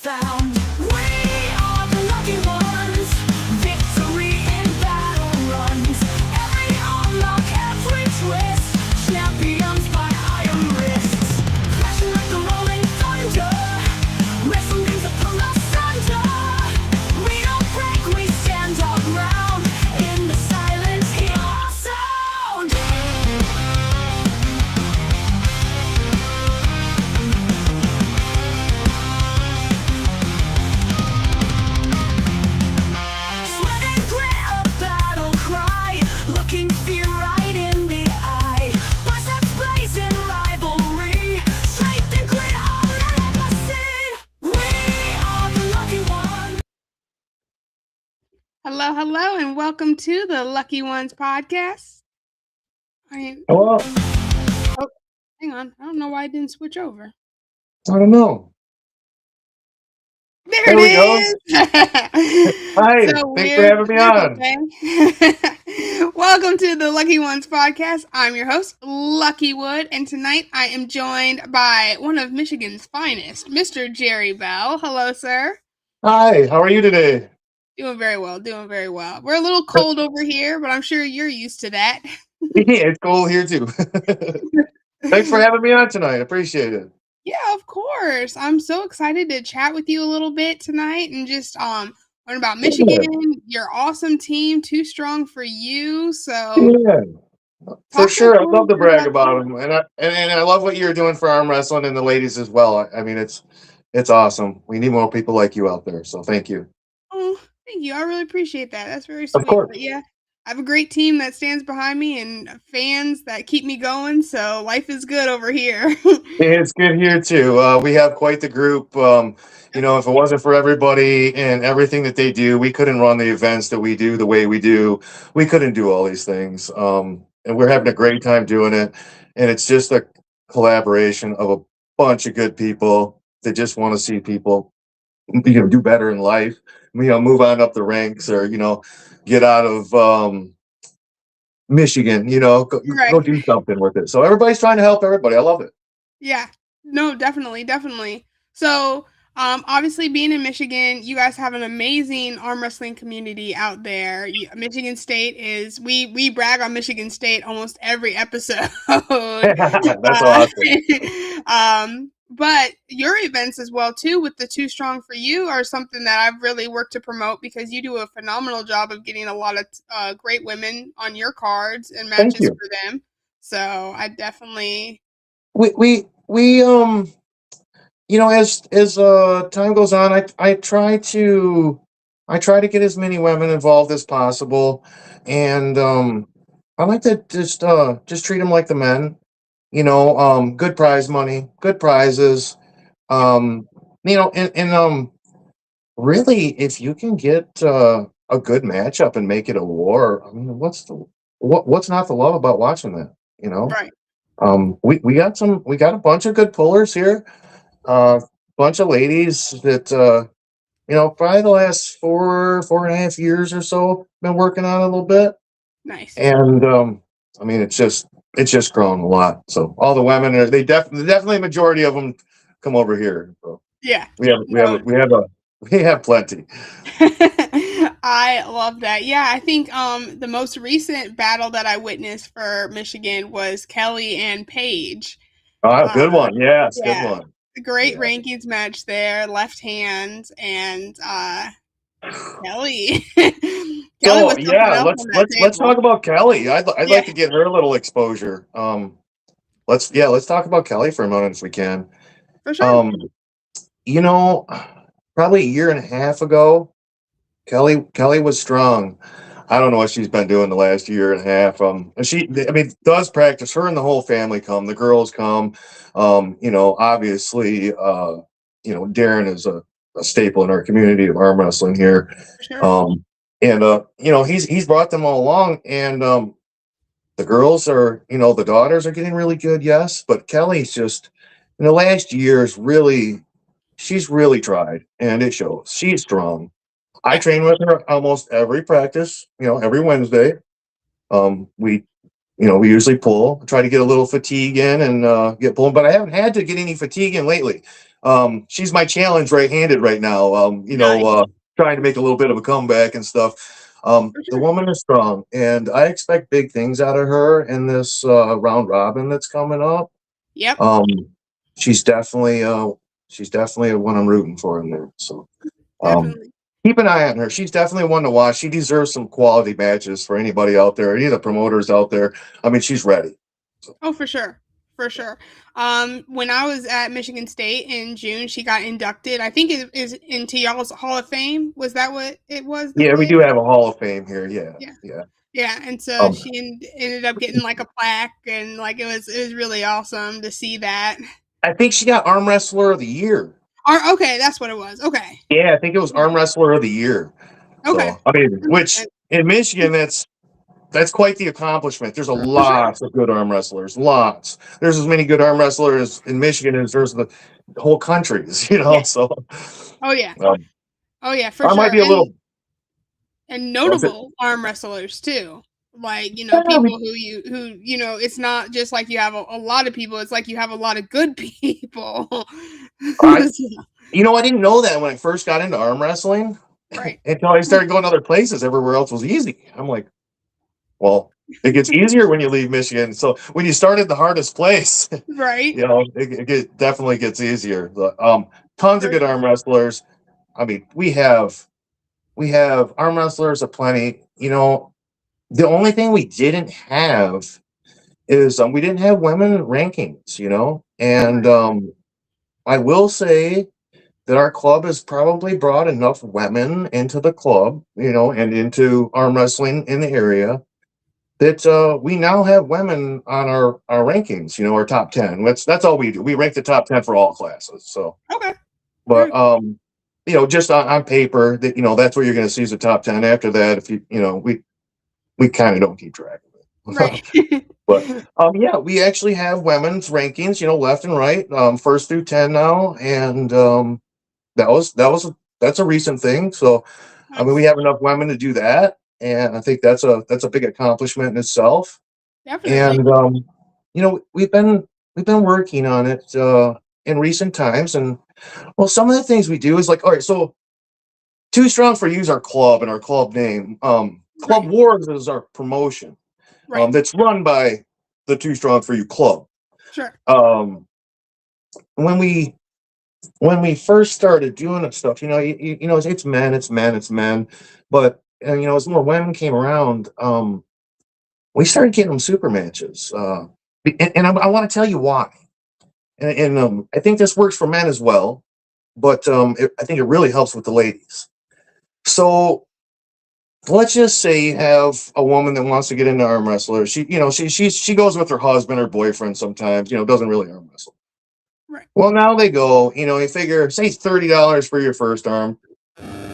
sound. We are the lucky ones. Victory in battle runs. Every unlock, every twist. Champions by iron wrists. Crashing like the rolling thunder. Wrestling things that pull us under. We don't break, we stand our ground. In the silence, hear our sound. Sweat and grit, a battle cry. Looking fear right in the eye. Biceps blazing rivalry. Strength and grit, our legacy. We are the lucky ones. Hello, hello, and welcome to the Lucky Ones podcast. Hello. Hang on. I don't know why I didn't switch over. I don't know. There There we it go. is. Hi, So thanks for weird, having me but on. okay. Welcome to the Lucky Ones podcast. I'm your host, Lucky Wood, and tonight I am joined by one of Michigan's finest, Mr. Jerry Bell. Hello, sir. Hi, how are you today? Doing very well, doing very well. We're a little cold over here, but I'm sure you're used to that. Yeah, it's cold here too. Thanks for having me on tonight. Appreciate it. Yeah, of course. I'm so excited to chat with you a little bit tonight and just learn about Michigan, your awesome team, too strong for you. So Yeah, for talk to us sure. a I'd little love to bit brag about about that. them, and I love what you're doing for arm wrestling and the ladies as well. I mean, it's awesome. We need more people like you out there. So thank you. Oh, thank you. I really appreciate that. That's very Of sweet. But course. yeah, I have a great team that stands behind me and fans that keep me going. So life is good over here. It's good here too. We have quite the group. If it wasn't for everybody and everything that they do, we couldn't run the events that we do the way we do. We couldn't do all these things. And we're having a great time doing it. And it's just a collaboration of a bunch of good people that just want to see people, do better in life. Move on up the ranks, or get out of Michigan. Go Right. do something with it. So everybody's trying to help everybody. I love it. Yeah. No, definitely, definitely. So, obviously, being in Michigan, you guys have an amazing arm wrestling community out there. Michigan State is we brag on Michigan State almost every episode. That's awesome. But your events as well too with the Too Strong for You are something that I've really worked to promote because you do a phenomenal job of getting a lot of great women on your cards and Thank matches you. for them. So I definitely As time goes on, I try to get as many women involved as possible, and I like to just treat them like the men. Good prize money, good prizes. yeah. And really, if you can get a good matchup and make it a war, I mean, what's not to love about watching that? You know. Right. We got a bunch of good pullers here. Bunch of ladies that probably the last 4.5 years or so been working on it a little bit, Nice. and I mean it's just grown a lot. So all the women are definitely a majority of them come over here. So Yeah. we have we have No. a, we have a we have plenty. I love that. Yeah, I think the most recent battle that I witnessed for Michigan was Kelly and Paige. Uh Good one. Yes, good yeah. one. Great Yeah. rankings match there, left hand and Kelly. Kelly So was something yeah, else let's on that let's let's talk table. about Kelly. I'd Yeah, like to get her a little exposure. Let's talk about Kelly for a moment if we can. for sure. Um, you know, Probably a year and a half ago, Kelly was strong. I don't know what she's been doing the last year and a half. And I mean, does practice. Her and the whole family come. The girls come. Obviously, Darren is a staple in our community of arm wrestling here. For sure. And he's brought them all along, and the girls are, the daughters are getting really good, yes, but Kelly's just in the last years really, she's really tried, and it shows. She's strong. I Yeah. train with her almost every practice, every Wednesday. We we usually pull, try to get a little fatigue in and get pulling, but I haven't had to get any fatigue in lately. She's my challenge right-handed right now. Nice. Trying to make a little bit of a comeback and stuff. For The sure. woman is strong, and I expect big things out of her in this round robin that's coming up. Yep. Um, she's definitely one I'm rooting for in there. So um, Definitely. keep an eye on her. She's definitely one to watch. She deserves some quality matches for anybody out there, any of the promoters out there. I mean, she's ready. Oh, for sure. For sure. When I was at Michigan State in June, she got inducted. I think it is into y'all's Hall of Fame. Was that what it was? The Yeah, we play? do have a Hall of Fame here. Yeah, Yeah. yeah. Yeah. And so Um, she ended up getting like a plaque, and like it was really awesome to see that. I think she got Arm Wrestler of the Year. Okay, that's what it was. Okay. Yeah, I think it was Okay. Arm Wrestler of the Year. Okay. So I mean, That makes which sense. in Michigan, that's quite the accomplishment. There's a For sure. lots of good arm wrestlers, lots. There's as many good arm wrestlers in Michigan as there's the whole countries, Yeah. So Oh yeah. um, Oh yeah, for I might sure. be a little. And Was it? notable arm wrestlers too. Like, Yeah, people who it's not just like you have a lot of people, it's like you have a lot of good people. I I didn't know that when I first got into arm wrestling Right. until I started going other places. Everywhere else was easy. I'm like, well, it gets easier when you leave Michigan. So when you start at the hardest place, Right. definitely gets easier. Tons of For good sure. arm wrestlers. I mean, we have arm wrestlers aplenty. The only thing we didn't have is we didn't have women rankings. And Right. I will say that our club has probably brought enough women into the club, and into arm wrestling in the area that we now have women on our rankings, our top 10. That's all we do. We rank the top 10 for all classes. So, Okay. but Very cool. just on paper that that's what you're going to see as the top 10. After that, if we kind of don't keep track of Right. it. But yeah, we actually have women's rankings, left and right, first through 10 now, and that's a recent thing. So, I mean, we Nice. have enough women to do that, and I think that's a big accomplishment in itself. Definitely. And we've been working on it in recent times, and well, some of the things we do is like, all right, so Too Strong for You is our club and our club name. Club Right. Wars is our promotion. Right. That's run by the Too Strong for You club. Sure. Um, when we first started doing that stuff, it's men, but as more women came around, we started getting them super matches, and I want to tell you why. And I think this works for men as well, but I think it really helps with the ladies. So let's just say you have a woman that wants to get into arm wrestler. She goes with her husband or boyfriend sometimes. Doesn't really arm wrestle. Right. Well, now they go. You figure say $30 for your first arm,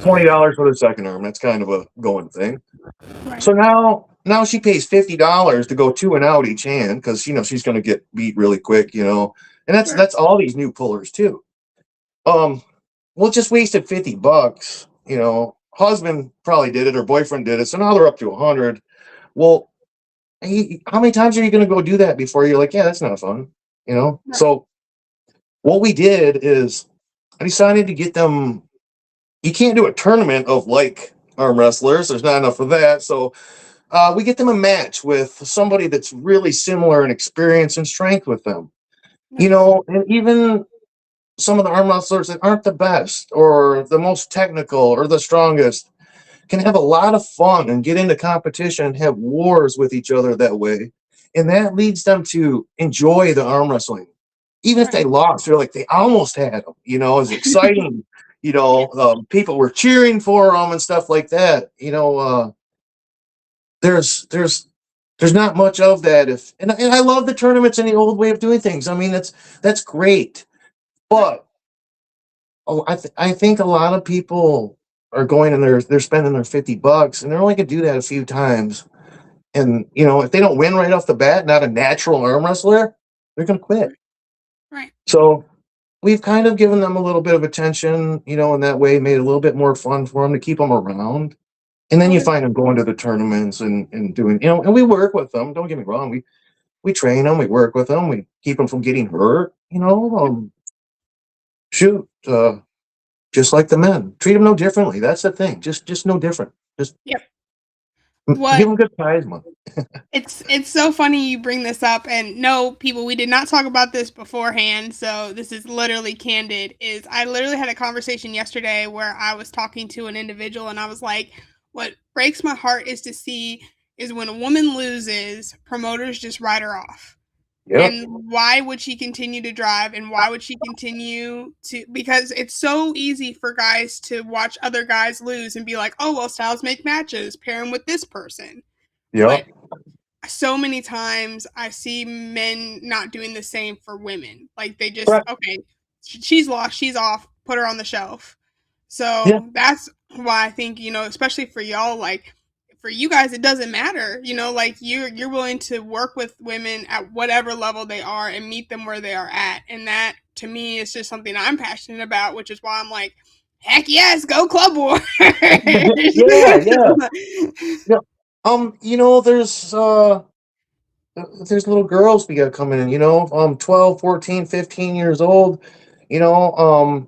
$20 for the second arm. That's kind of a going thing. Right. So now she pays $50 to go 2 and out each hand because she's going to get beat really quick. And that's Sure. that's all these new pullers too. Um, well, just wasted $50. Husband probably did it or boyfriend did it, so now they're up to 100. Well, how many times are you going to go do that before you're like, yeah, that's not fun. Right. So what we did is I decided to get them. You can't do a tournament of like arm wrestlers. There's not enough of that. So we get them a match with somebody that's really similar in experience and strength with them. Nice. And even some of the arm wrestlers that aren't the best or the most technical or the strongest can have a lot of fun and get into competition and have wars with each other that way. And that leads them to enjoy the arm wrestling. Even if Right. they lost, they're like, they almost had them, it's exciting. People were cheering for them and stuff like that. There's not much of that. And I love the tournaments and the old way of doing things. I mean, that's great. Right. But I think a lot of people are going and they're spending their $50 and they're only gonna do that a few times. And if they don't win right off the bat, not a natural arm wrestler, they're gonna quit. Right. So we've kind of given them a little bit of attention, in that way, made it a little bit more fun for them to keep them around. And then you Okay. find them going to the tournaments and doing, and we work with them. Don't get me wrong. We train them, we work with them, we keep them from getting hurt, shoot, just like the men. Treat them no differently. That's the thing. Just no different. Just Yep. give What them good prize money. it's so funny you bring this up, and no, people, we did not talk about this beforehand, so this is literally candid. Is I literally had a conversation yesterday where I was talking to an individual, and I was like, what breaks my heart is to see is when a woman loses, promoters just write her off. Yep. And why would she continue to drive, and why would she continue to, because it's so easy for guys to watch other guys lose and be like, oh well, styles make matches, pair him with this person. But Yep. so many times I see men not doing the same for women. Like they just, Right. okay, she's lost, she's off, put her on the shelf. Yeah. So that's why I think, especially for y'all, like for you guys, it doesn't matter, like you're willing to work with women at whatever level they are and meet them where they are at. And that to me is just something I'm passionate about, which is why I'm like, heck yes, go Club Wars. Yeah, yeah. Yeah. There's little girls we got coming in, 12, 14, 15 years old.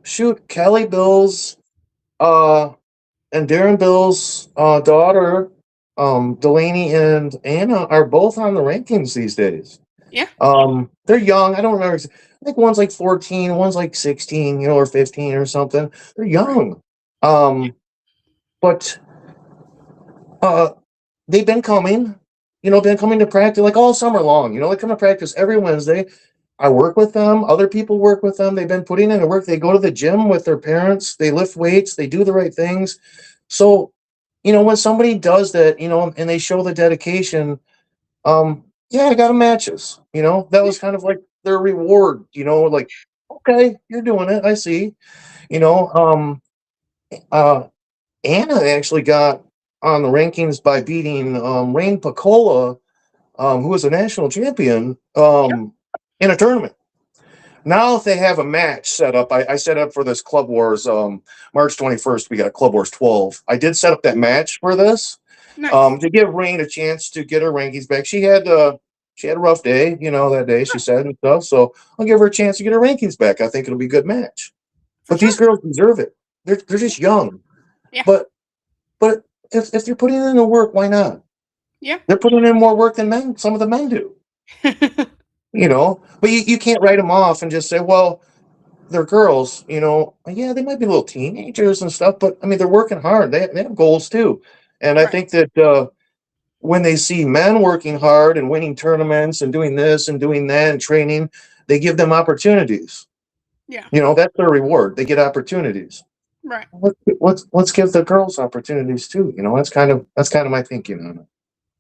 Shoot, Kelly Bills, and Darren Bill's daughter, Delaney and Anna, are both on the rankings these days. Yeah. They're young. I don't remember. I think one's like 14, one's like 16, or 15 or something. They're young. But they've been coming to practice like all summer long. They come to practice every Wednesday. I work with them. Other people work with them. They've been putting in the work. They go to the gym with their parents. They lift weights. They do the right things. So, when somebody does that, and they show the dedication, yeah, I got them matches. That was kind of like their reward. Like, okay, you're doing it. I see. You know, um, uh, Anna actually got on the rankings by beating Rain Piccola, who was a national champion in a tournament. Now if they have a match set up, I set up for this Club Wars March 21st. We got Club Wars 12. I did set up that match for this Nice. to give Rain a chance to get her rankings back. She had a rough day, that day she said and stuff. So I'll give her a chance to get her rankings back. I think it'll be a good match. For But these sure. girls deserve it. They're just young. Yeah. But if they're putting in the work, why not? Yeah. They're putting in more work than men. Some of the men do. But you can't write them off and just say, well, they're girls. Yeah, they might be little teenagers and stuff, but I mean, they're working hard. They have goals too. And I Right. think that when they see men working hard and winning tournaments and doing this and doing that and training, they give them opportunities. Yeah. That's their reward. They get opportunities. Right. Let's give the girls opportunities too. That's kind of my thinking on it.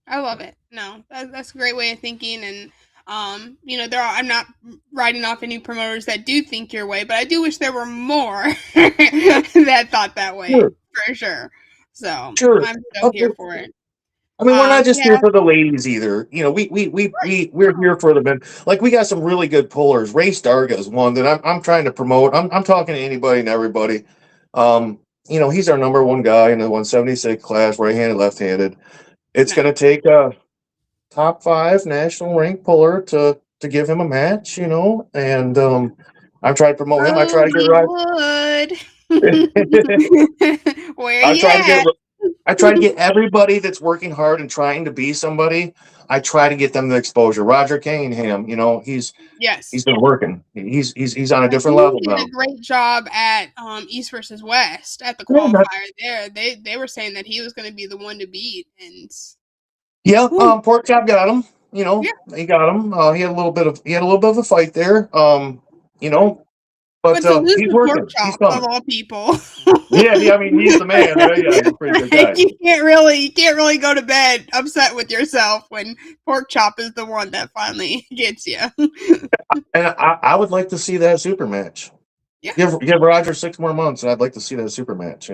I love it. No, that's a great way of thinking. And, I'm not writing off any promoters that do think your way, but I do wish there were more that thought that way Sure, for sure. So sure. I'm so here for it. I mean, we're not just here Yeah. for the ladies either. We're here for the men. Like we got some really good pullers. Ray Starga is one that I'm trying to promote. I'm talking to anybody and everybody. He's our number one guy in the 176 class, right-handed, left-handed. It's Nice. going to take a top 5 national rank puller to give him a match. And I'm trying to promote him. I try to get right. Hollywood. Where I you try to get. at? I try to get everybody that's working hard and trying to be somebody. I try to get them the exposure. Roger Cunningham, he's Yes. been working. He's on a different He level did now. a great job at East versus West at the Yeah, qualifier there. They were saying that he was going to be the one to beat, and Pork Chop got him. yeah, He got him. He had a little bit of a fight there. But but to lose he's to Pork working. He's Chop of coming. all people, Yeah. I mean, he's the man. Right? Yeah, he's a pretty good guy. you can't really go to bed upset with yourself when Pork Chop is the one that finally gets you. And I would like to see that super match. Yeah. Give Roger 6 more months, and I'd like to see that super match.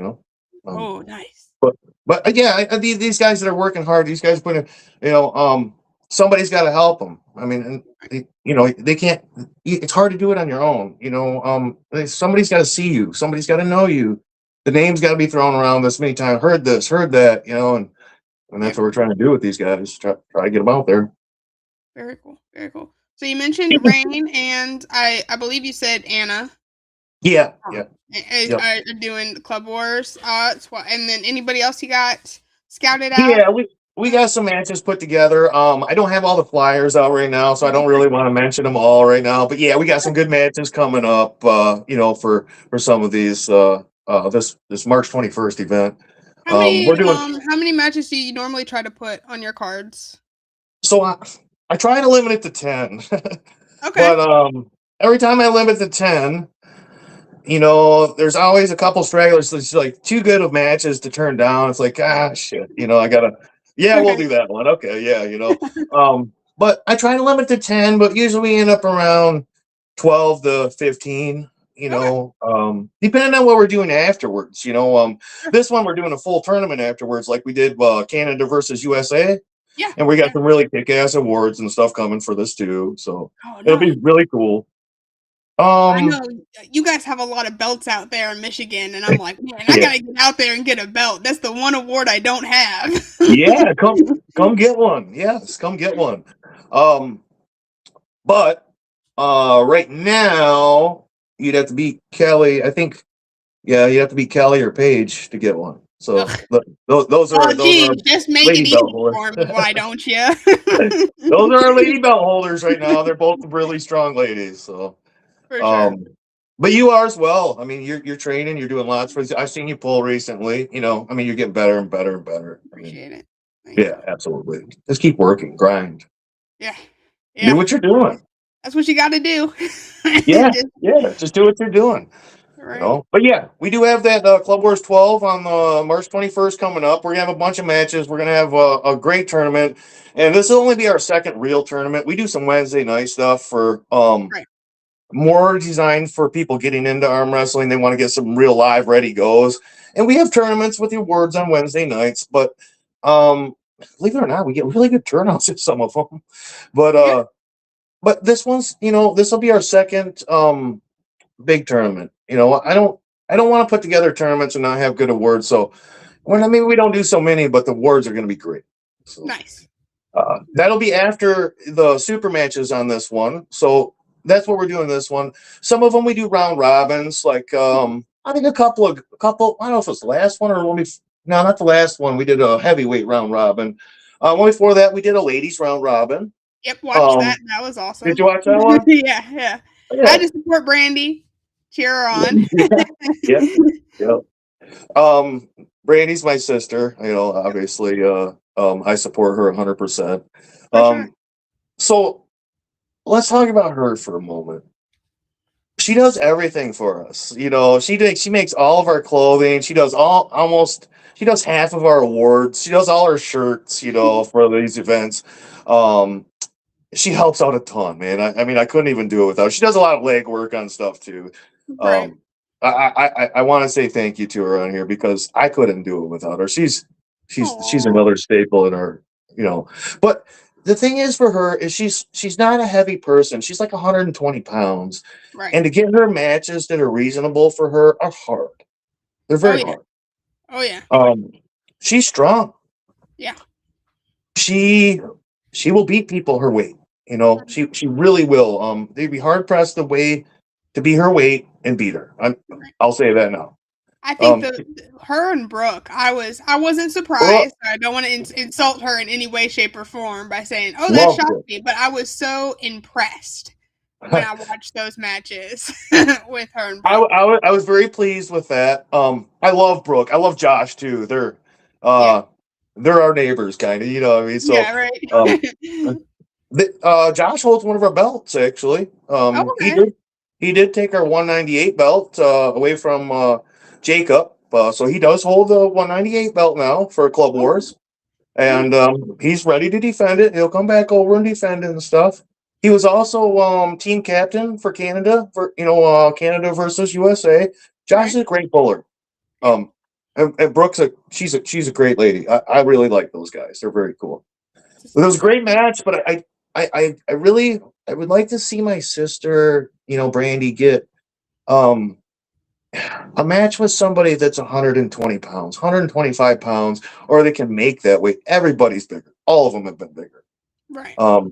Oh, nice. But yeah, these guys that are working hard, these guys putting, somebody's got to help them. I mean, they can't. It's hard to do it on your own. Somebody's got to see you. Somebody's got to know you. the name's got to be thrown around this many times. Heard this, heard that, and that's Yep. what we're trying to do with these guys. Try to get them out there. Very cool. Very cool. So you mentioned Rain, and I believe you said Anna Yeah, yeah, yep. are doing Club Wars. And then anybody else you got scouted out? Yeah, we got some matches put together. I don't have all the flyers out right now, so I don't really want to mention them all right now. But yeah, we got some good matches coming up. For some of these this March 21st event. We're doing How many matches do you normally try to put on your cards? so. I try to limit it to 10, Okay. but every time I limit to 10, there's always a couple stragglers. It's like too good of matches to turn down. It's like, shit, I gotta, yeah, we'll do that one. Okay, yeah. But I try to limit to 10, but usually we end up around 12 to 15, depending on what we're doing afterwards. This one we're doing a full tournament afterwards, like we did Canada versus USA. Yeah. And we got some really kick-ass awards and stuff coming for this too. So it'll be really cool. I know you guys have a lot of belts out there in Michigan, and I'm like, man, I gotta get out there and get a belt. That's the one award I don't have. Yeah, come get one. Yes, come get one. But right now you'd have to beat Kelly. I think, yeah, you have to beat Kelly or Paige to get one. So those are just make it easy for me. Why don't you? Those are our lady belt holders right now. They're both really strong ladies. So, for sure. But you are as well. I mean, you're training. You're doing lots. I've seen you pull recently. I mean, you're getting better and better and better. Appreciate it. Yeah, absolutely. Just keep working, grind. Yeah. Do what you're doing. That's what you got to do. Yeah, just do what you're doing. Right. But yeah, we do have that Club Wars 12 on March 21st coming up. We're gonna have a bunch of matches. We're gonna have a great tournament, and this will only be our second real tournament. We do some Wednesday night stuff for more designed for people getting into arm wrestling. They want to get some real live ready goes, and we have tournaments with the awards on Wednesday nights. But believe it or not, we get really good turnouts at some of them. But this one's this will be our second big tournament. I don't want to put together tournaments and not have good awards. So, we don't do so many, but the awards are going to be great. So, nice. That'll be after the super matches on this one. So that's what we're doing this one. Some of them we do round robins, like I think a couple. I don't know if it's the last one or no, not the last one. We did a heavyweight round robin. One before that, we did a ladies round robin. Yep, watched that. That was awesome. Did you watch that one? Yeah. I had to support Brandy. Cheer her on. Yep. Brandy's my sister. Obviously, I support her 100%. So let's talk about her for a moment. She does everything for us. She makes all of our clothing. She does she does half of our awards. She does all our shirts, for these events. She helps out a ton, man. I mean, I couldn't even do it without her. She does a lot of leg work on stuff too. Right. I want to say thank you to her on here because I couldn't do it without her. She's another staple in our, But the thing is for her is she's not a heavy person. She's like 120 pounds. Right. And to get her matches that are reasonable for her are hard. They're very hard. Oh yeah. She's strong. Yeah. She will beat people her weight. She really will. They'd be hard pressed to be her weight and beat her. I'll say that now. I think her and Brooke, I wasn't surprised. I don't want to insult her in any way, shape, or form by saying, "Oh, that shocked me," but I was so impressed when I watched those matches with her and Brooke. I was very pleased with that. I love Brooke. I love Josh too. They're our neighbors, kind of. What I mean? So, yeah, right. Josh holds one of our belts actually. Okay. He did take our 198 belt away from Jacob, so he does hold the 198 belt now for Club Wars, and he's ready to defend it. He'll come back over and defend it and stuff. He was also team captain for Canada for Canada versus USA. Josh is a great bowler. And Brooke's she's a great lady. I really like those guys. They're very cool. It was a great match, but I would like to see my sister, Brandy, get a match with somebody that's 120 pounds, 125 pounds, or they can make that weight. Everybody's bigger. All of them have been bigger. Right. Um,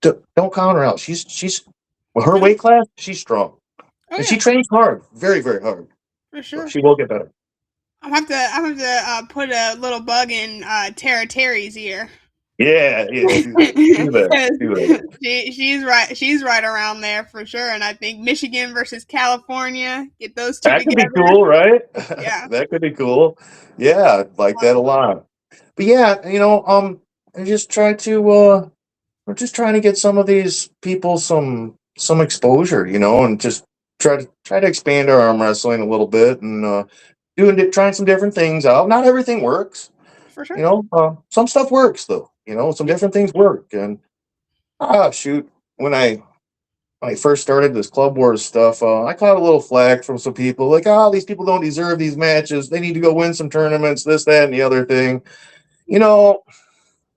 don't count her out. She's well, her No. weight class. She's strong, Oh and she yeah, trains hard, very very hard. for So sure. she will get better. I'm have to put a little bug in Tara Terry's ear. Yeah, yeah. Do that. Do that. She's right around there for sure. And I think Michigan versus California, get those two That could be together. cool, right? Yeah. That could be cool. Yeah, I'd like that a lot. But yeah, I just try to we're just trying to get some of these people some exposure, and just try to expand our arm wrestling a little bit and trying some different things out. Not everything works, For sure. some stuff works though. Some Yeah. different things work. And shoot, when I first started this Club Wars stuff, I caught a little flack from some people like, oh, these people don't deserve these matches. They need to go win some tournaments, this, that, and the other thing. You know,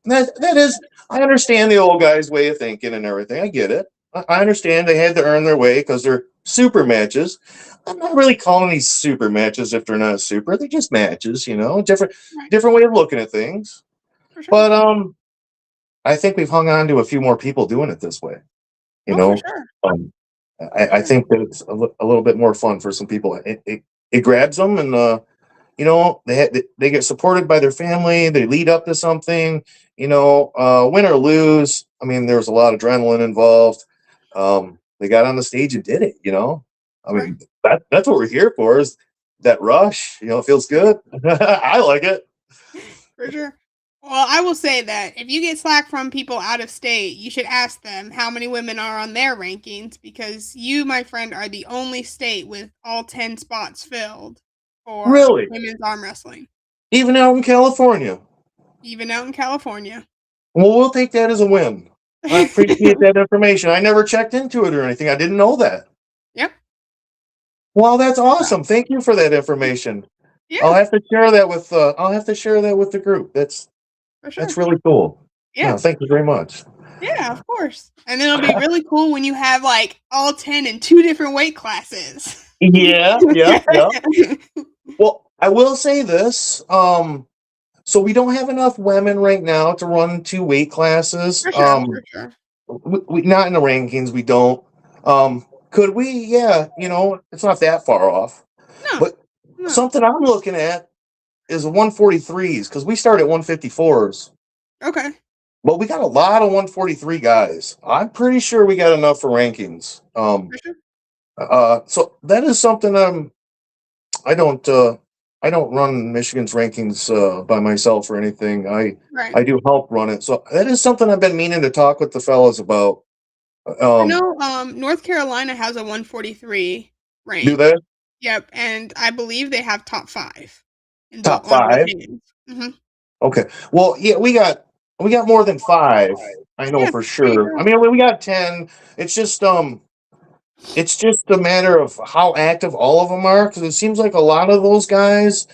that is, I understand the old guy's way of thinking and everything. I get it. I understand they had to earn their way because they're super matches. I'm not really calling these super matches if they're not super. They're just matches, different Right. different way of looking at things. For sure. But I think we've hung on to a few more people doing it this way. You Oh, for know, sure. um, I think that it's a little bit more fun for some people. It grabs them, and they get supported by their family. They lead up to something. Win or lose. I mean, there was a lot of adrenaline involved. They got on the stage and did it. I Right. mean, that's what we're here for. Is that rush? It feels good. I like it. For sure. Well, I will say that if you get slack from people out of state, you should ask them how many women are on their rankings because you, my friend, are the only state with all 10 spots filled for Really, women's arm wrestling, even out in California. even out in California. Well, we'll take that as a win. I appreciate that information. I never checked into it or anything. I didn't know that. Yep. Wow, that's awesome. Thank you for that information. I'll Yeah, have to share that with the group. That's for sure. that's really cool. Yeah. Yeah, thank you very much. Yeah, of course. And then it'll be really cool when you have like all 10 in two different weight classes. Yeah, yeah, yeah. Well, I will say this. So we don't have enough women right now to run two weight classes. For sure, for sure. We not in the rankings. We don't. Could we? Yeah, it's not that far off. No, But no. something I'm looking at is 143s because we start at 154s. Okay. But we got a lot of 143 guys. I'm pretty sure we got enough for rankings. For sure. So that is something I don't I don't run Michigan's rankings by myself or anything. Right. I do help run it. So that is something I've been meaning to talk with the fellas about. I Um, know North Carolina has a 143 do rank. that Yep, and I believe they have top 5 in top both on both five. hands. Mhm. Okay. Well, yeah, we got more than five. I know Yeah, for there you sure. I go. mean, we got 10. It's just a matter of how active all of them are because it seems like a lot of those guys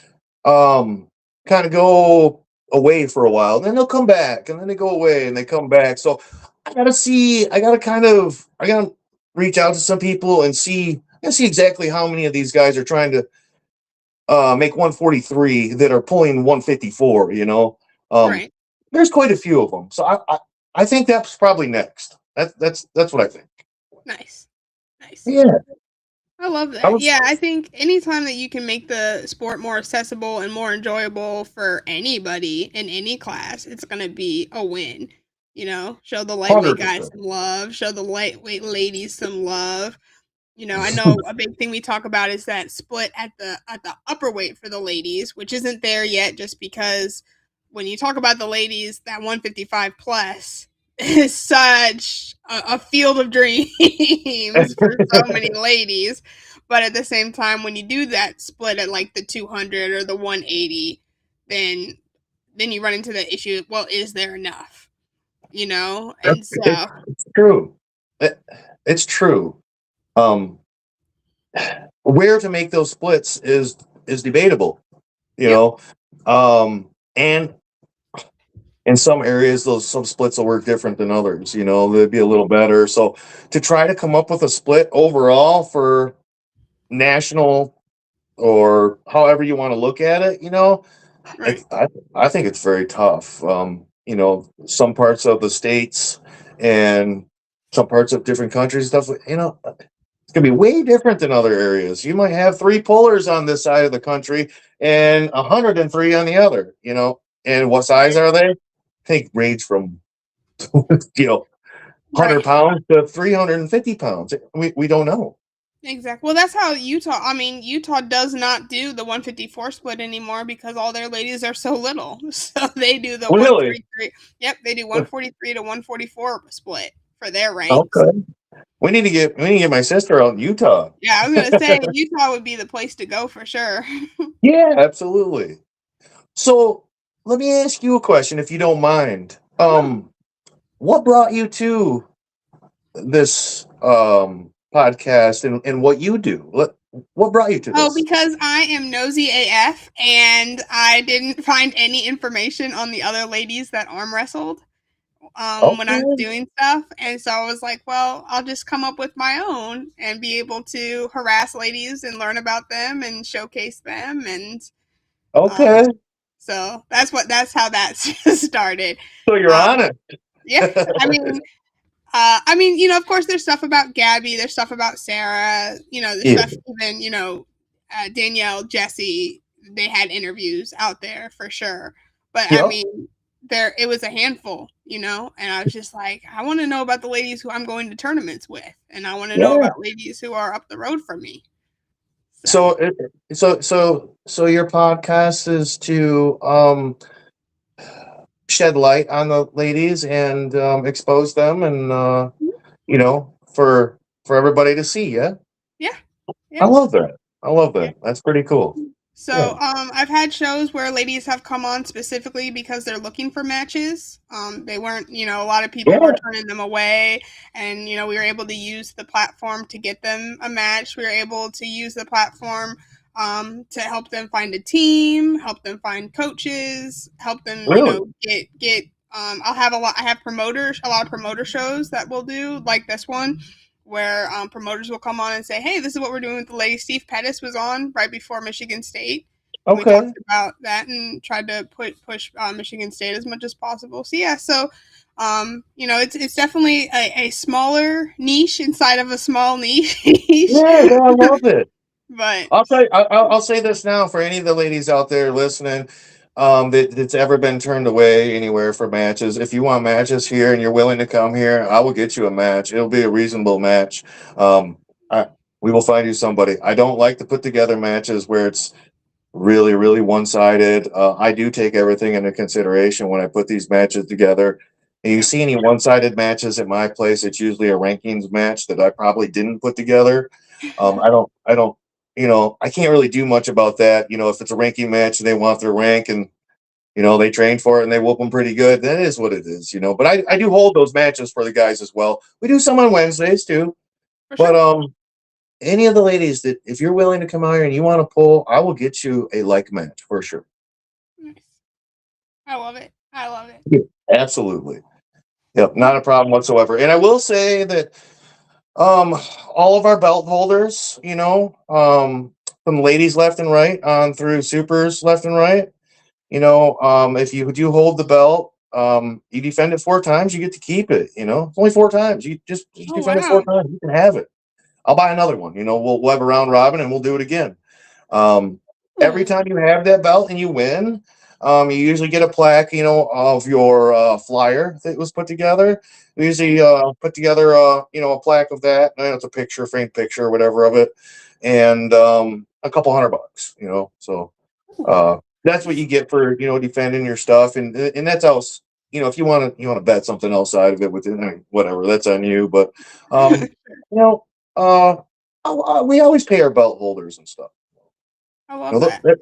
kind of go away for a while, and then they'll come back, and then they go away and they come back. So I gotta reach out to some people and see exactly how many of these guys are trying to make 143 that are pulling 154. Um, Right. there's quite a few of them. So I think that's probably next. That's what I think. Nice. Nice. Yeah, I love I that. was Yeah, I think anytime that you can make the sport more accessible and more enjoyable for anybody in any class, it's going to be a win. Show the lightweight guys 100%. some love, show the lightweight ladies some love. I know a big thing we talk about is that split at the upper weight for the ladies, which isn't there yet just because when you talk about the ladies, that 155 plus is such a field of dreams for so many ladies. But at the same time, when you do that split at like the 200 or the 180, then you run into the issue. Well, is there enough? And so It's true. It, it's true. Um, where to make those splits is debatable. You yep, know, and in some areas, some splits will work different than others. They'd be a little better. So to try to come up with a split overall for national or however you want to look at it, Right. I think it's very tough. Some parts of the states and some parts of different countries, stuff, it's gonna be way different than other areas. You might have three pullers on this side of the country and 103 on the other, And what size are they? I think range from you know 100 Right. pounds to 350 pounds. We don't know. Exactly. Well, that's how Utah. I mean, Utah does not do the 154 split anymore because all their ladies are so little. So they do the Really? 143. Yep, they do 143 to 144 split for their ranks. Okay. We need to get my sister out in Utah. Yeah, I was gonna say Utah would be the place to go for sure. Yeah, absolutely. So let me ask you a question, if you don't mind. No. What brought you to this podcast and what you do? What brought you to Oh, this? because I am nosy AF and I didn't find any information on the other ladies that arm wrestled when I was Okay. doing stuff. And so I was like, well, I'll just come up with my own and be able to harass ladies and learn about them and showcase them. And Okay. um, so that's how that started. So you're Um, on it. yeah, of course, there's stuff about Gabby, there's stuff about Sarah, there's Yeah. stuff even, Danielle, Jesse, they had interviews out there for sure. But I Yep. mean, it was a handful, and I was just like, I want to know about the ladies who I'm going to tournaments with, and I want to know Yeah. about ladies who are up the road from me. So So so your podcast is to shed light on the ladies and expose them and for everybody to see. Yeah. yeah, I yeah. love that. I love that. That's pretty cool. Yeah. So, I've had shows where ladies have come on specifically because they're looking for matches. They weren't, a lot of people were Yeah. turning them away, and we were able to use the platform to get them a match. We were able to use the platform to help them find a team, help them find coaches, help them, Really? get. I'll have I have promoters, a lot of promoter shows that we'll do, like this one, where promoters will come on and say, "Hey, this is what we're doing with the ladies." Steve Pettis was on right before Michigan State, and we Okay. talked about that and tried to push Michigan State as much as possible. So yeah, it's definitely a smaller niche inside of a small niche, Yeah, no, I love it. but I'll tell you, I'll say this now for any of the ladies out there listening, that's ever been turned away anywhere for matches. If you want matches here and you're willing to come here, I will get you a match. It'll be a reasonable match. Um, we will find you somebody. I don't like to put together matches where it's really, really one-sided. I do take everything into consideration when I put these matches together. And you see any one-sided matches at my place, it's usually a rankings match that I probably didn't put together. I don't, I can't really do much about that. If it's a ranking match and they want their rank and, they train for it and they whoop them pretty good, that is what it is, But I do hold those matches for the guys as well. We do some on Wednesdays too. for But sure. any of the ladies that if you're willing to come out here and you want to pull, I will get you a like match for sure. Nice. I love it. I love it. Yeah, absolutely. Yep, not a problem whatsoever. And I will say that all of our belt holders, from ladies left and right on through supers left and right, if you do hold the belt, you defend it 4 times, you get to keep it. It's only 4 times. You just Oh defend it wow. 4 times, you can have it. I'll buy another one. We'll have a round robin and we'll do it again. Every time you have that belt and you win, you usually get a plaque, of your flyer that was put together. We usually put together, a plaque of that. It's a picture, framed picture, or whatever of it, and a couple $100. So that's what you get for defending your stuff, and that's else. If you want to bet something else out of it within, whatever, that's on you. But you know, uh, we always pay our belt holders and stuff. I love that.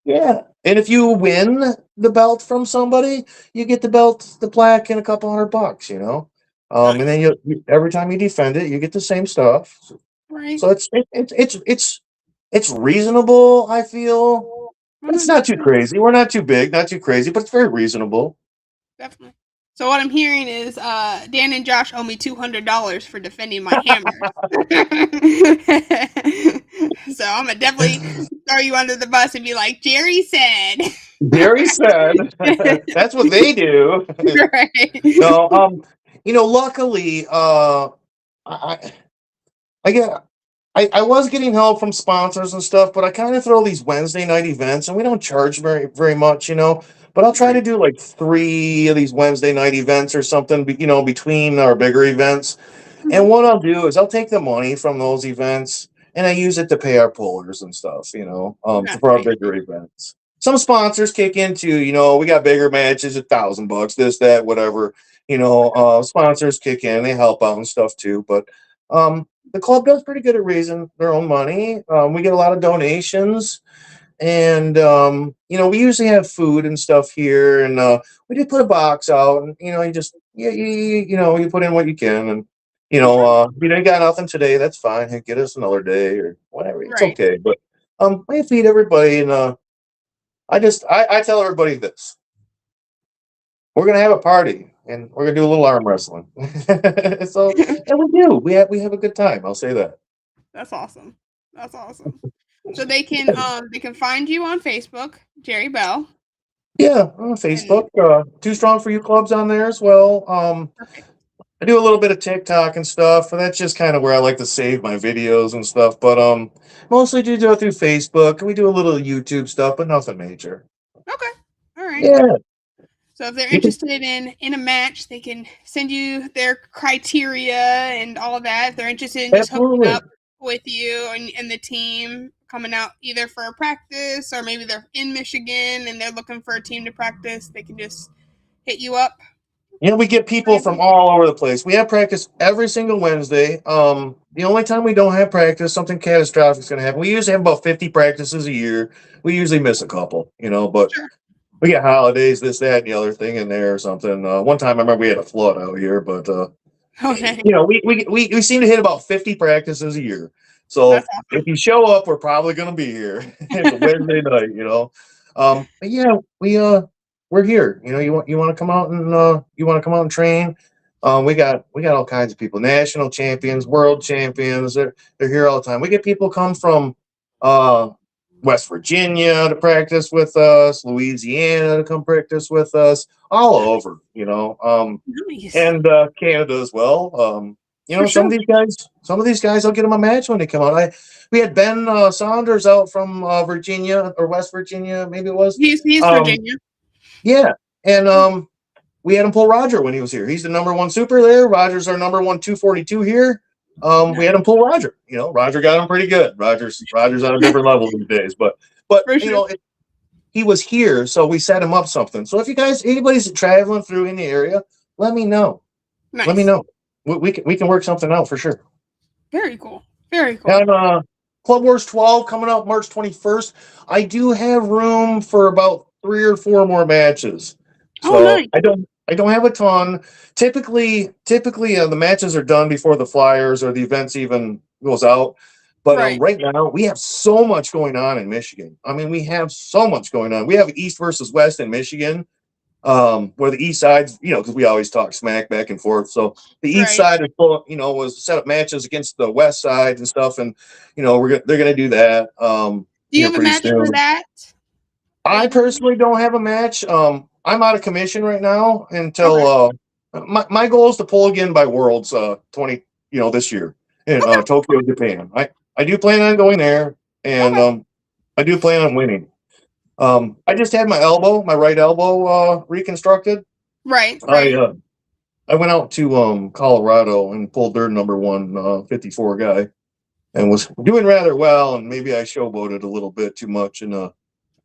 Yeah. And if you win the belt from somebody, you get the belt, the plaque, and a couple $100. And Nice. then every time you defend it, you get the same stuff. Right. So it's reasonable. I feel it's not too 100%. crazy. We're not too big, not too crazy, but it's very reasonable. Definitely. So what I'm hearing is Dan and Josh owe me $200 for defending my hammers. So I'm gonna definitely throw you under the bus and be like, Jerry said. Gary said, that's what they do. Right. No, luckily, I, I get, I was getting help from sponsors and stuff, but I kind of throw these Wednesday night events, and we don't charge very much, But I'll try to do like 3 of these Wednesday night events or something, between our bigger events. And what I'll do is I'll take the money from those events and I use it to pay our pullers and stuff, That's for our amazing. bigger events. Some sponsors kick in too, we got bigger matches, $1,000, this, that, whatever. Sponsors kick in, they help out and stuff too. But the club does pretty good at raising their own money. We get a lot of donations. And we usually have food and stuff here, and we did put a box out, and you just you put in what you can, and if you ain't got nothing today, that's fine. Hey, get us another day or whatever. It's Right. okay. But we feed everybody, and I tell everybody this: we're gonna have a party, and we're gonna do a little arm wrestling. So and we do. We have a good time. I'll say that. That's awesome. That's awesome. So they can find you on Facebook, Jerry Bell. Yeah, on And Facebook. Too Strong for You clubs on there as well. perfect. I do a little bit of TikTok and stuff, and that's just kind of where I like to save my videos and stuff. But mostly do it through Facebook. We do a little YouTube stuff, but nothing major. Okay. All right. Yeah, So if they're you can, interested in a match, they can send you their criteria and all that. If they're interested in just hooking absolutely. up with you and the team coming out either for a practice or maybe they're in Michigan and they're looking for a team to practice, they can just hit you up. We get people from all over the place. We have practice every single Wednesday. The only time we don't have practice, something catastrophic is going to happen. We usually have about 50 practices a year. We usually miss a couple, but Sure. we get holidays, this, that, and the other thing in there or something. One time I remember we had a flood out here, but Okay. we seem to hit about 50 practices a year. So That's if awesome. you show up, we're probably going to be here. It's a Wednesday night. But yeah, we're here. You want to come out and train. We got all kinds of people, national champions, world champions. They're here all the time. We get people come from uh West Virginia to practice with us, Louisiana to come practice with us, all over. Nice. And Canada as well. For Some sure. of these guys, I'll get them a match when they come out. We had Ben Saunders out from Virginia or West Virginia, maybe it was. He's Um, Virginia. yeah, and we had him pull Roger when he was here. He's the number one super there. Roger's our number one 242 here. We had him pull Roger. Roger got him pretty good. Roger's on a different level these days, but For sure. he was here, so we set him up something. So if you guys, anybody's traveling through in the area, let me know. Let me Nice. know. We can work something out for sure. Very cool. Very cool. And Club Wars 12 coming up March 21st. I do have room for about 3 or 4 more matches. Oh, So nice. I don't have a ton. Typically, the matches are done before the flyers or the events even goes out. But Right. right now we have so much going on in Michigan. I mean, we have so much going on. We have East versus West in Michigan, where the East side's, because we always talk smack back and forth. So the East Right. side is, was set up matches against the West side and stuff, and they're gonna do that. Do you have a Pretty match for soon. that? I personally don't have a match. I'm out of commission right now until my goal is to pull again by Worlds 20, this year in Okay. Tokyo, Japan. I do plan on going there, and Okay. I do plan on winning. I just had my right elbow reconstructed. Right. I Right. I went out to Colorado and pulled their number one 54 guy and was doing rather well, and maybe I showboated a little bit too much and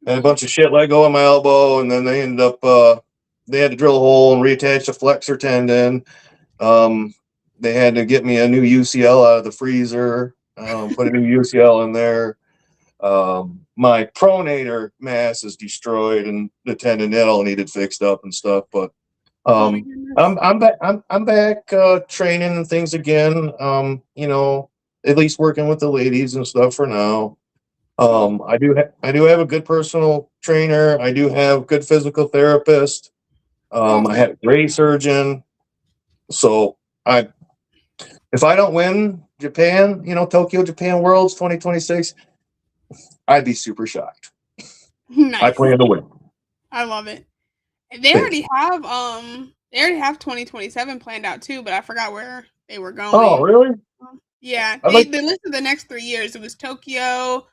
had a bunch of shit let go on my elbow, and then they ended up they had to drill a hole and reattach the flexor tendon. They had to get me a new UCL out of the freezer, put a new UCL in there. My pronator mass is destroyed, and the tendon that all needed fixed up and stuff. But Oh my um, goodness. I'm back. I'm back training and things again. At least working with the ladies and stuff for now. Cool. I do have a good personal trainer. I do have good physical therapist. I had a great surgeon. So if I don't win Japan, Tokyo Japan Worlds 2026, I'd be super shocked. I Nice. plan to win. I love it. They Thank already have 2027 planned out too, but I forgot where they were Oh, going. really? Yeah, I'd they like, they listed the next 3 years. It was Tokyo,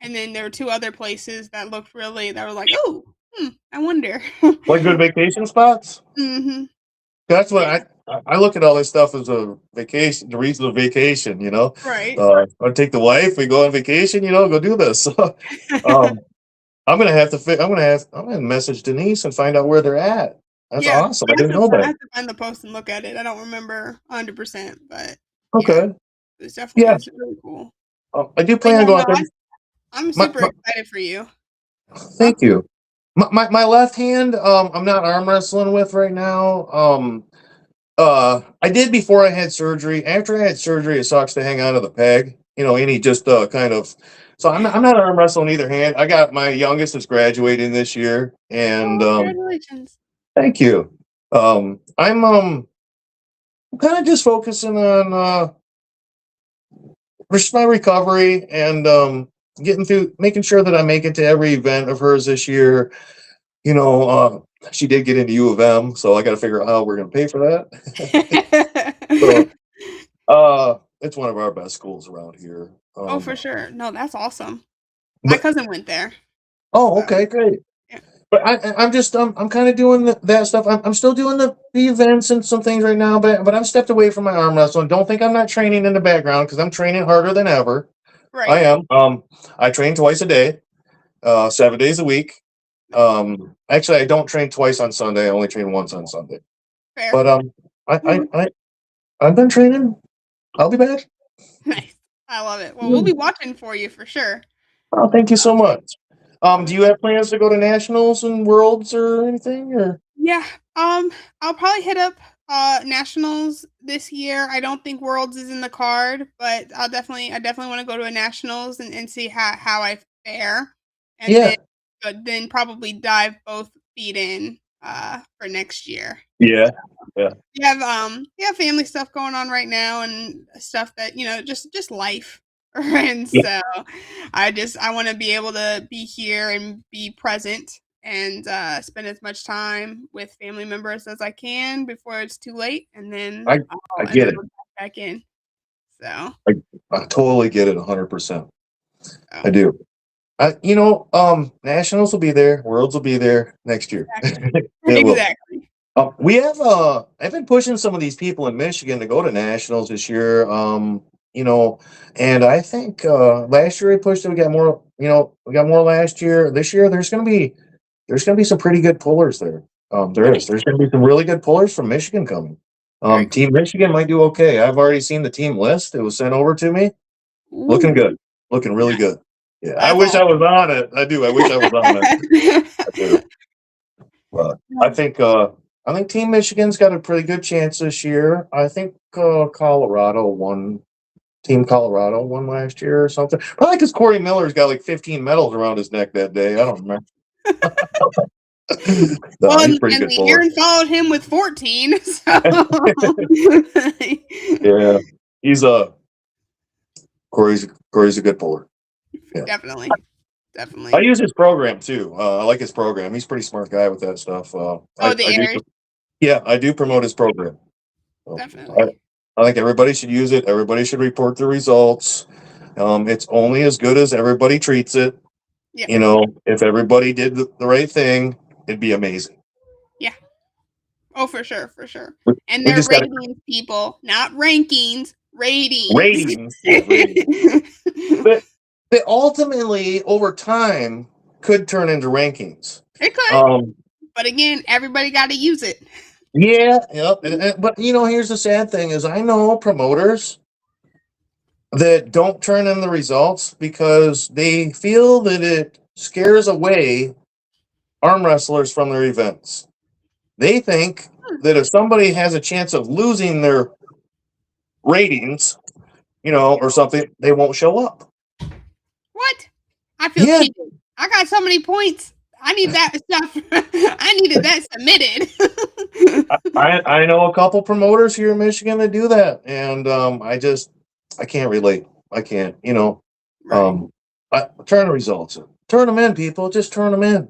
and then there were two other places that looked really that were like, oh, I wonder. like good vacation spots. hmm That's what Yeah, I look at all this stuff as a vacation, the reason of vacation. right. I take the wife, we go on vacation. Go do this. I'm gonna message Denise and find out where they're at. That's Yeah, awesome. I didn't know I that. have to find the post and look at it. I don't remember 100%, but yeah, Okay. Yeah. it's really cool. I do But plan yeah, on no, going there. I'm My, super my, excited for you. Huh? thank you. My left hand, I'm not arm wrestling with right now. I did before I had surgery. After I had surgery, it sucks to hang on to the peg. Any just kind of. So I'm not arm wrestling either hand. I got my youngest is graduating this year, and Oh, congratulations. thank you. I'm kind of just focusing on just my recovery and getting through, making sure that I make it to every event of hers this year. She did get into U of M, so I got to figure out how we're going to pay for that. So, it's one of our best schools around here. Oh, for sure. No, that's awesome. My But cousin went there. oh, So, okay, great. yeah. But I'm kind of doing that stuff. I'm still doing the events and some things right now, but I'm stepped away from my arm wrestling. Don't think I'm not training in the background because I'm training harder than ever. I Right. am. I train twice a day, 7 days a week. Actually, I don't train twice on Sunday. I only train once on Sunday. Fair. But I've been training. I'll be back. Nice. I love it. Well, we'll be watching for you for sure. Oh, thank you so much. Love Do it. you have plans to go to nationals and worlds or anything? Or Yeah. I'll probably hit up nationals this year. I don't think Worlds is in the card, but I definitely want to go to a nationals and see how I fare. And yeah, then probably dive both feet in for next year. yeah, yeah. You have family stuff going on right now and stuff that, just life. And Yeah. so I want to be able to be here and be present and spend as much time with family members as I can before it's too late, and then I I get it. I'll back in. So, I totally get it 100%. so I do. Nationals will be there, worlds will be there next year. exactly. It will. Exactly. We have I've been pushing some of these people in Michigan to go to nationals this year. And I think last year we pushed it. We got more last year. This year there's gonna be some pretty good pullers there. Nice. There's gonna be some really good pullers from Michigan coming. Very cool. Team Michigan might do okay. I've already seen the team list. It was sent over to me. Looking Ooh, good. Looking really nice. good. Yeah, I That's wish I awesome. was on it. I do. I wish I was on it. I do. But I think Team Michigan's got a pretty good chance this year. I think Colorado won. Team Colorado won last year or something. Probably because Corey Miller's got like 15 medals around his neck that day. I don't remember. No, Well, he's a pretty and good the puller. Aaron followed him with 14. So Yeah, he's Corey's a good puller. Yeah, definitely, I definitely. use his program too. I like his program. He's a pretty smart guy with that stuff. Oh, the I do. Aaron, Yeah, I do yeah, promote his program. So definitely. I think everybody should use it. Everybody should report the results. It's only as good as everybody treats it. Yeah, If everybody did the right thing, it'd be amazing. yeah. Oh, for sure, for sure. We, And we their just got to ratings, people, not rankings, ratings. ratings. Yeah, ratings. But they ultimately, over time, could turn into rankings. It could, Um, but again, everybody got to use it. yeah, yep. But here's the sad thing: is I know promoters that don't turn in the results because they feel that it scares away arm wrestlers from their events. They think Hmm, that if somebody has a chance of losing their ratings, or something, they won't show up. what? I feel Yeah, cheated. I got so many points. I need that stuff. I needed that submitted. I know a couple promoters here in Michigan that do that, and I can't relate. I can't, Right. turn the results in. Turn them in, people. Just turn them in.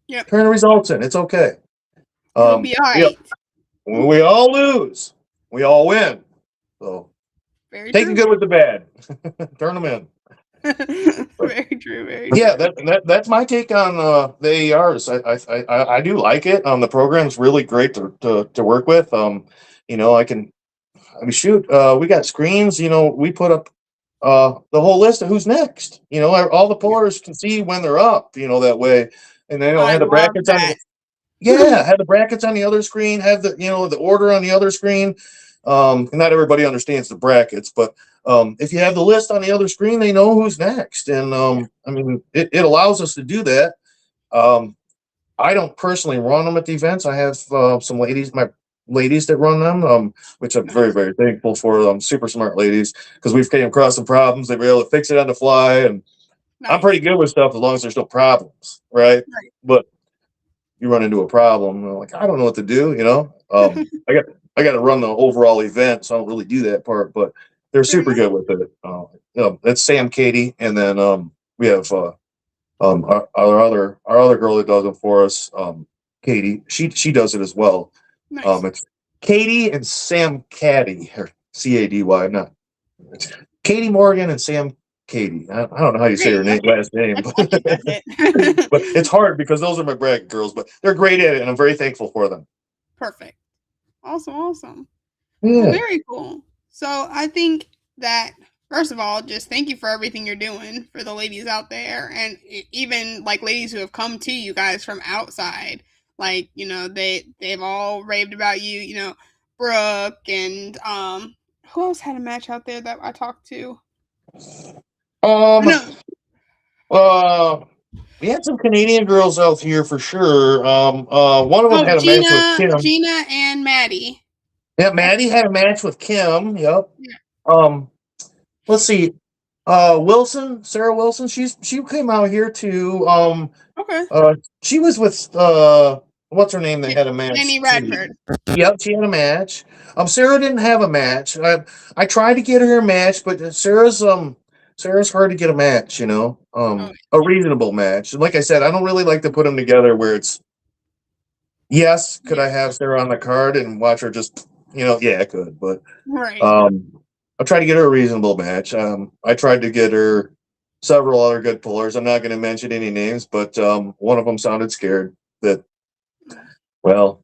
Yep. Turn the results in. It's okay. It'll be all Yeah, right. we all lose. We all win. So Very take the true. good with the bad. Turn them in. Very true. Very Yeah, true. that's my take on the AERs. I do like it. The program's really great to work with. Shoot, we got screens. We put up the whole list of who's next. All the pullers can see when they're up. That way, and then I I had the love brackets on. that. Yeah, have the brackets on the other screen, have the order on the other screen. Not everybody understands the brackets, but if you have the list on the other screen, they know who's next. And it allows us to do that. I don't personally run them at the events. I have some ladies, my ladies that run them, which I'm very, Nice. very thankful for. Super smart ladies, because we've came across some problems. They were able to fix it on the fly, and I'm pretty Nice. good with stuff as long as there's no problems, right? Right. But you run into a problem, like I don't know what to do. I got to run the overall event, so I don't really do that part. But they're Fair super enough. good with it. That's Sam, Katie, and then we have our other girl that does it for us, Katie. She does it as well. Nice. It's Katie and Sam Caddy, or Cady. Not Katie Morgan and Sam Katie. I don't know how you say Great. her name, last name, That's it. That's it. but it's hard because those are my brag girls. But they're great at it, and I'm very thankful for them. Perfect. Awesome. Awesome. Well, Yeah, very cool. So I think that first of all, just thank you for everything you're doing for the ladies out there, and even like ladies who have come to you guys from outside. Like they've all raved about you. Brooke and who else had a match out there that I talked to? um, No, uh, we had some Canadian girls out here for sure. One of them oh had a match with Kim. Gina and Maddie. Yeah, Maddie had a match with Kim. Yep. Yeah. Um, let's see. Wilson, Sarah Wilson. She came out here too. Okay. She was with what's her name that had a match Danny too. Radford. Yep, she had a match. Sarah didn't have a match. I tried to get her a match, but Sarah's hard to get a match. Oh, A reasonable match. And like I said, I don't really like to put them together where it's yes. Could yeah. I have Sarah on the card and watch her just yeah, I could, but Right. I tried to get her a reasonable match. I tried to get her several other good pullers. I'm not going to mention any names, but one of them sounded scared that, well,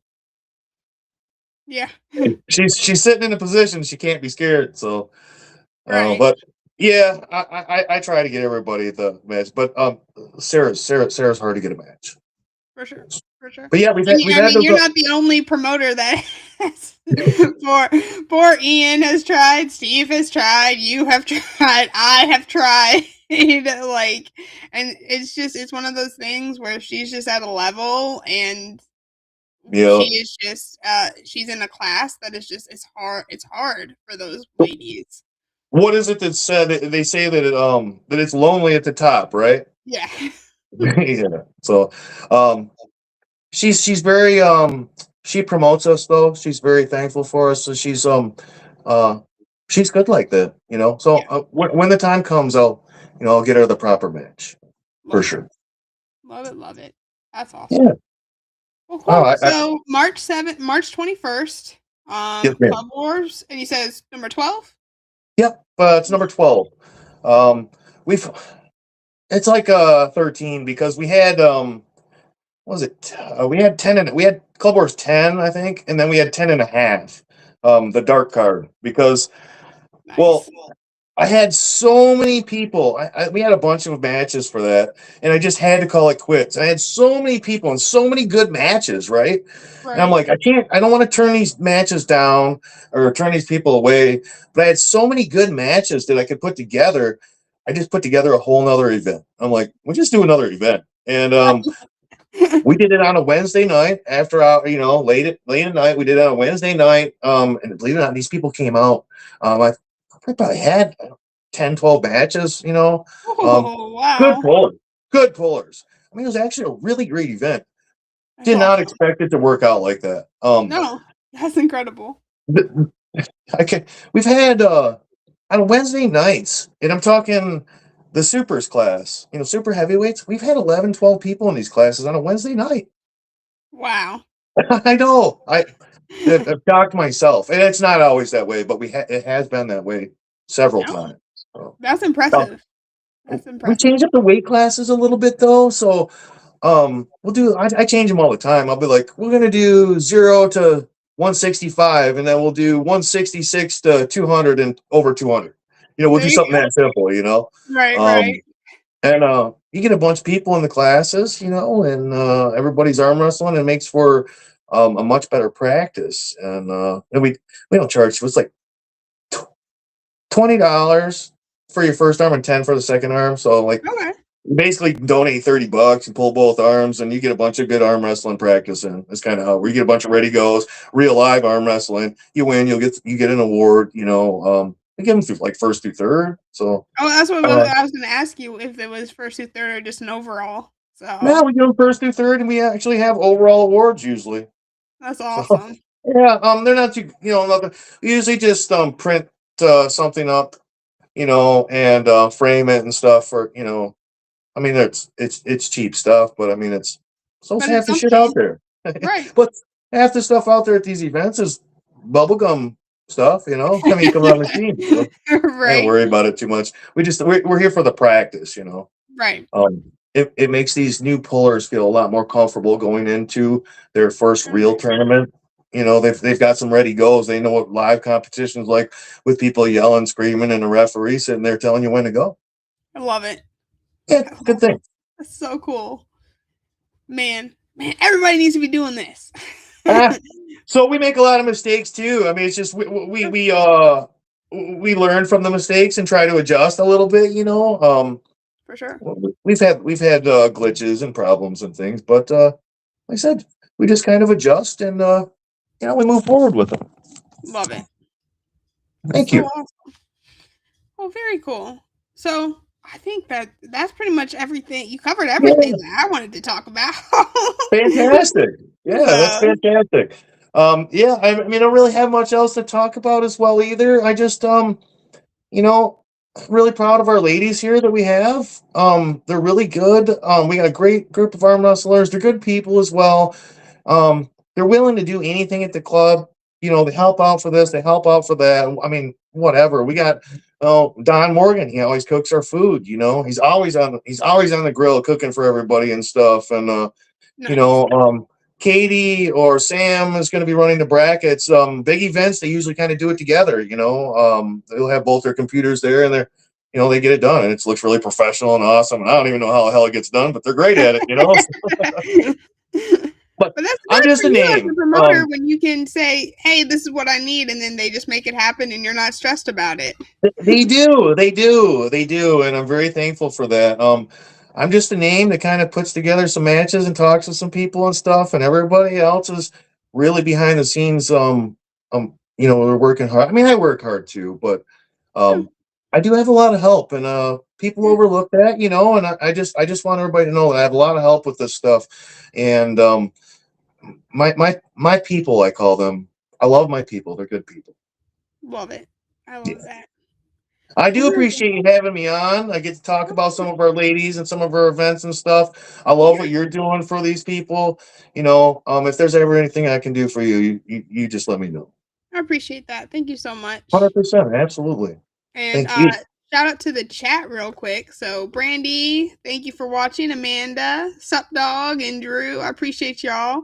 Yeah. she's sitting in a position she can't be scared. So, Right. but yeah, I try to get everybody the match, but Sarah's hard to get a match. For sure. For sure. But yeah, we've had those. You're not the only promoter that has. Poor Ian has tried. Steve has tried. You have tried. I have tried. And it's one of those things where she's just at a level, and Yeah. she is just she's in a class that is just it's hard for those ladies. What is it that said? They say that it's lonely at the top, right? Yeah. Yeah. So, she's very she promotes us though. She's very thankful for us. So uh she's good like that. So Yeah. when the time comes, I'll get her the proper match for Love it. sure. Love it. Love it. That's awesome. Yeah. Well, Oh, cool. So March 7th, March 21st, yes, ma'am. Club Wars, and he says number 12. Yep. It's number 12. We've it's like 13 because we had what was it? We had 10 and we had Club Wars 10, I think, and then we had 10 and a half. The dark card because Nice. well, I had so many people. We had a bunch of matches for that, and I just had to call it quits. I had so many people and so many good matches, right? And I'm like, I don't want to turn these matches down or turn these people away. But I had so many good matches that I could put together. I just put together a whole nother event. I'm like, we'll just do another event. And we did it on a Wednesday night after late at night. We did it on a Wednesday night. And believe it or not, these people came out. I probably had 10, 12 matches, Oh, good wow. pullers, good pullers. I mean, it was actually a really great event. That's Did not awesome. expect it to work out like that. No, that's incredible. th- I can, we've had on Wednesday nights, and I'm talking the supers class, super heavyweights. We've had 11, 12 people in these classes on a Wednesday night. Wow. I know. I've shocked myself, and it's not always that way, but it has been that way several No, times. So, that's um, impressive. That's we impressive. change up the weight classes a little bit though, so we'll do. I change them all the time. I'll be like, we're gonna do 0 to 165, and then we'll do 166 to 200 and over 200. We'll There do you something go. that simple. Right, right. Um, and you get a bunch of people in the classes, and everybody's arm wrestling, and it makes for a much better practice. And we don't charge. It's like $20 for your first arm and 10 for the second arm. So like Okay. you basically donate $30 and pull both arms, and you get a bunch of good arm wrestling practice in. That's kind of how we get a bunch of ready goes, real live arm wrestling. You win, you get an award. We give them through like first through third. So Oh, that's what uh, I was going to ask you if it was first through third or just an overall. now So we give them first through third, and we actually have overall awards usually. that's So awesome. yeah, they're not too nothing. We usually just print something up, and frame it and stuff for. I mean, it's cheap stuff, but I mean, it's But half it's the shit out something. there. Right. But half the stuff out there at these events is bubblegum stuff, I mean, it comes out of machines, so I don't Right. worry about it too much. We're here for the practice, Right. It makes these new pullers feel a lot more comfortable going into their first real tournament. They've got some ready goes. They know what live competition is like with people yelling, screaming, and a referee sitting there telling you when to go. I love it. Yeah, good thing. That's so cool. Man, everybody needs to be doing this. Ah, so we make a lot of mistakes too. I mean, it's just we learn from the mistakes and try to adjust a little bit. For sure. We've had glitches and problems and things, but like I said, we just kind of adjust and we move forward with them. Love it. Thank So you. awesome. Oh, very cool. So I think that's pretty much everything. You covered everything Yeah, that I wanted to talk about. fantastic. Yeah, that's So fantastic. Yeah, I mean, I don't really have much else to talk about as well either. I just you know, really proud of our ladies here that we have. They're really good. We got a great group of arm wrestlers. They're good people as well. They're willing to do anything at the club. They help out for this, they help out for that. I mean, whatever. We got Don Morgan. He always cooks our food. He's always on the grill cooking for everybody and stuff. And you nice. know, Katie or Sam is going to be running the brackets. Big events, they usually kind of do it together. They'll have both their computers there, and they get it done, and it looks really professional and awesome. And I don't even know how the hell it gets done, but they're great at it. But But that's I'm good just for a you as a name. promoter when you can say, "Hey, this is what I need," and then they just make it happen, and you're not stressed about it. They do, and I'm very thankful for that. I'm just a name that kind of puts together some matches and talks to some people and stuff, and everybody else is really behind the scenes. We're working hard. I mean, I work hard too, but Yeah, um, I do have a lot of help, and people yeah, overlook that, and I just want everybody to know that I have a lot of help with this stuff, and my people, I call them. I love my people. They're good people. love it. I Yeah. love that. I Well, do appreciate you having me on. I get to talk about some of our ladies and some of our events and stuff. I love yeah, what you're doing for these people. If there's ever anything I can do for you, you just let me know. I appreciate that. Thank you so much. 100%, absolutely. And Thank you. shout out to the chat real quick. So, Brandy, thank you for watching. Amanda, Sup Dog, and Drew, I appreciate y'all.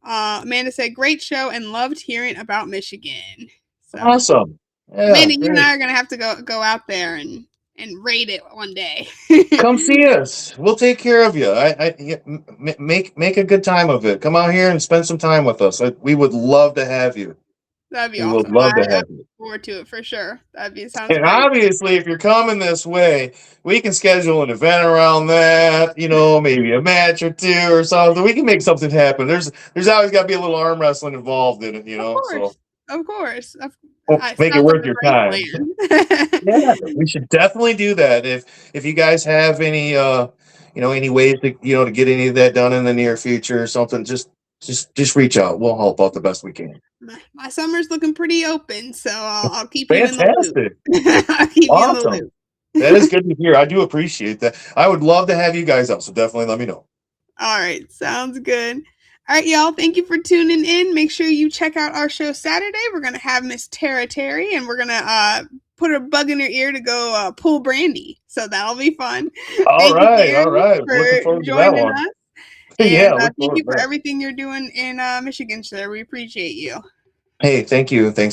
Amanda said, "Great show and loved hearing about Michigan." So, Awesome. Yeah, Amanda, you and great. I are gonna have to go out there and raid it one day. Come see us. We'll take care of you. Make a good time of it. Come out here and spend some time with us. We would love to have you. That'd be We would awesome. love to I have look you. forward to it for sure. Sounds And great. obviously, if you're coming this way, we can schedule an event around that. Maybe a match or two or something. We can make something happen. There's always got to be a little arm wrestling involved in it. Of So course, of course. make it Sounds like worth a your great time. plan. Yeah, we should definitely do that. If you guys have any any ways to, to get any of that done in the near future or something, just reach out. We'll help out the best we can. My summer's looking pretty open, so I'll keep you in the Fantastic. loop. I'll keep you in the Awesome. loop. That is good to hear. I do appreciate that. I would love to have you guys out, so definitely let me know. All right, sounds good. All right, y'all, thank you for tuning in. Make sure you check out our show Saturday. We're going to have Miss Tara Terry, and we're going to put a bug in her ear to go pull Brandy. So that'll be fun. All right. Darren, Looking forward to that joining one. us. And Yeah, thank you for everything you're doing in Michigan, sir. We appreciate you. Hey, thank you. Thanks